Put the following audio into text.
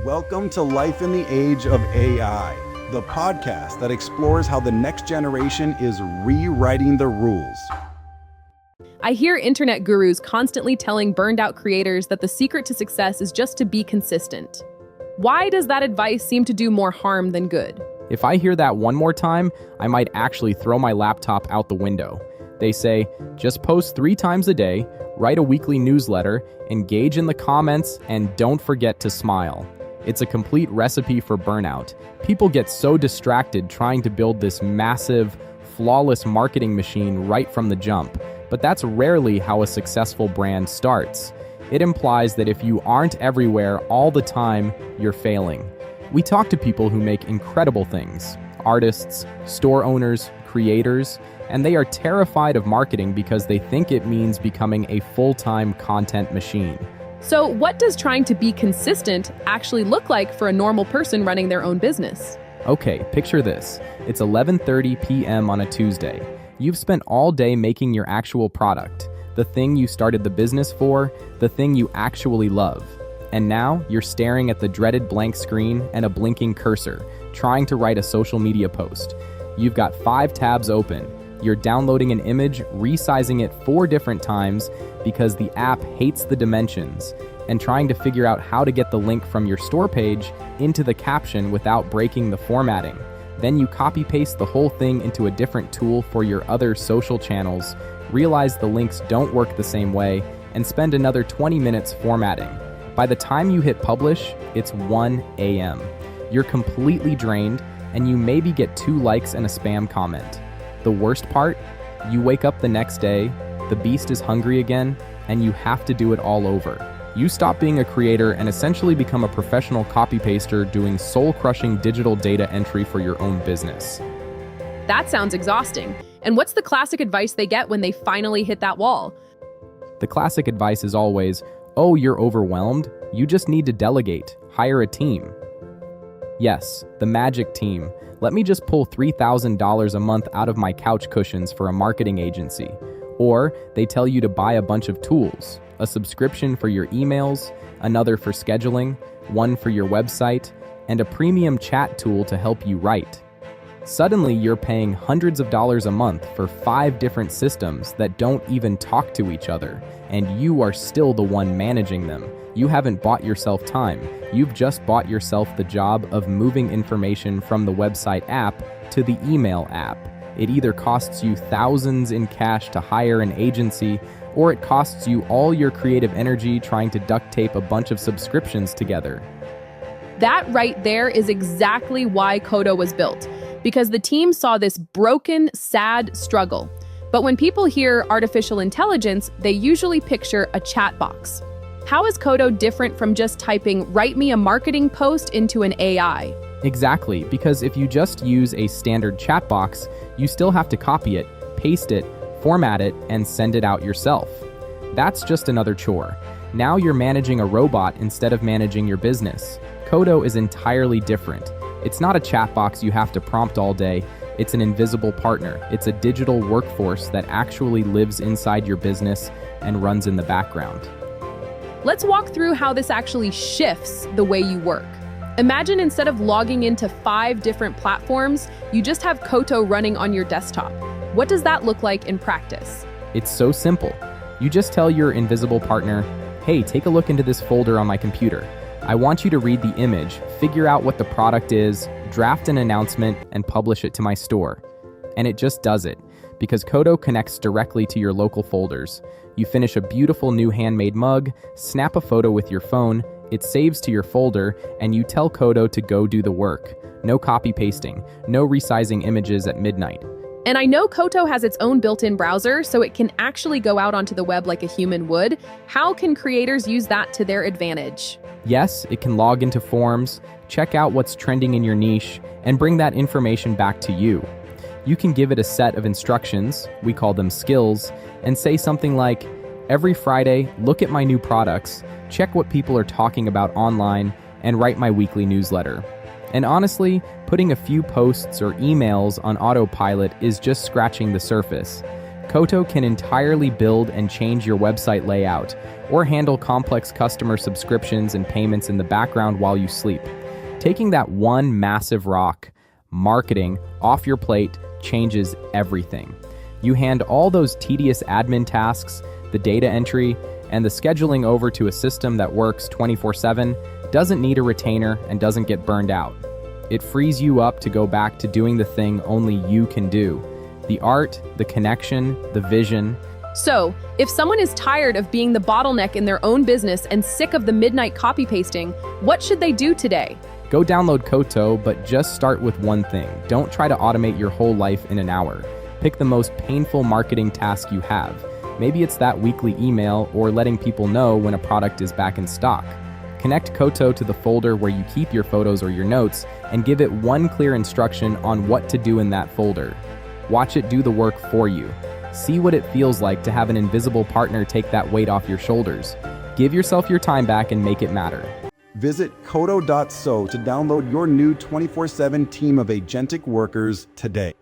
Welcome to Life in the Age of AI, the podcast that explores how the next generation is rewriting the rules. I hear internet gurus constantly telling burned out creators that the secret to success is just to be consistent. Why does that advice seem to do more harm than good? If I hear that one more time, I might actually throw my laptop out the window. They say, just post 3 times a day, write a weekly newsletter, engage in the comments, and don't forget to smile. It's a complete recipe for burnout. People get so distracted trying to build this massive, flawless marketing machine right from the jump. But that's rarely how a successful brand starts. It implies that if you aren't everywhere all the time, you're failing. We talk to people who make incredible things, artists, store owners, creators, and they are terrified of marketing because they think it means becoming a full-time content machine. So what does trying to be consistent actually look like for a normal person running their own business? Okay, picture this. It's 11:30 p.m. on a Tuesday. You've spent all day making your actual product, the thing you started the business for, the thing you actually love. And now you're staring at the dreaded blank screen and a blinking cursor, trying to write a social media post. You've got 5 tabs open. You're downloading an image, resizing it 4 different times because the app hates the dimensions, and trying to figure out how to get the link from your store page into the caption without breaking the formatting. Then you copy-paste the whole thing into a different tool for your other social channels, realize the links don't work the same way, and spend another 20 minutes formatting. By the time you hit publish, it's 1 a.m. You're completely drained, and you maybe get 2 likes and a spam comment. The worst part? You wake up the next day, the beast is hungry again, and you have to do it all over. You stop being a creator and essentially become a professional copy-paster doing soul-crushing digital data entry for your own business. That sounds exhausting. And what's the classic advice they get when they finally hit that wall? The classic advice is always, oh, you're overwhelmed? You just need to delegate, hire a team. Yes, the magic team. Let me just pull $3,000 a month out of my couch cushions for a marketing agency. Or they tell you to buy a bunch of tools, a subscription for your emails, another for scheduling, one for your website, and a premium chat tool to help you write. Suddenly, you're paying hundreds of dollars a month for 5 different systems that don't even talk to each other, and you are still the one managing them. You haven't bought yourself time. You've just bought yourself the job of moving information from the website app to the email app. It either costs you thousands in cash to hire an agency, or it costs you all your creative energy trying to duct tape a bunch of subscriptions together. That right there is exactly why Koto was built, because the team saw this broken, sad struggle. But when people hear artificial intelligence, they usually picture a chat box. How is Koto different from just typing, "Write me a marketing post" into an AI? Exactly, because if you just use a standard chat box, you still have to copy it, paste it, format it, and send it out yourself. That's just another chore. Now you're managing a robot instead of managing your business. Koto is entirely different. It's not a chat box you have to prompt all day. It's an invisible partner. It's a digital workforce that actually lives inside your business and runs in the background. Let's walk through how this actually shifts the way you work. Imagine instead of logging into 5 different platforms, you just have Koto running on your desktop. What does that look like in practice? It's so simple. You just tell your invisible partner, hey, take a look into this folder on my computer. I want you to read the image, figure out what the product is, draft an announcement, and publish it to my store. And it just does it, because Koto connects directly to your local folders. You finish a beautiful new handmade mug, snap a photo with your phone, it saves to your folder, and you tell Koto to go do the work. No copy pasting, no resizing images at midnight. And I know Koto has its own built-in browser, so it can actually go out onto the web like a human would. How can creators use that to their advantage? Yes, it can log into forums, check out what's trending in your niche, and bring that information back to you. You can give it a set of instructions, we call them skills, and say something like, every Friday, look at my new products, check what people are talking about online, and write my weekly newsletter. And honestly, putting a few posts or emails on autopilot is just scratching the surface. Koto can entirely build and change your website layout, or handle complex customer subscriptions and payments in the background while you sleep. Taking that one massive rock, marketing, off your plate changes everything. You hand all those tedious admin tasks, the data entry, and the scheduling over to a system that works 24/7, doesn't need a retainer, and doesn't get burned out. It frees you up to go back to doing the thing only you can do. The art, the connection, the vision. So, if someone is tired of being the bottleneck in their own business and sick of the midnight copy pasting, what should they do today? Go download Koto, but just start with one thing. Don't try to automate your whole life in an hour. Pick the most painful marketing task you have. Maybe it's that weekly email or letting people know when a product is back in stock. Connect Koto to the folder where you keep your photos or your notes and give it one clear instruction on what to do in that folder. Watch it do the work for you. See what it feels like to have an invisible partner take that weight off your shoulders. Give yourself your time back and make it matter. Visit koto.so to download your new 24/7 team of agentic workers today.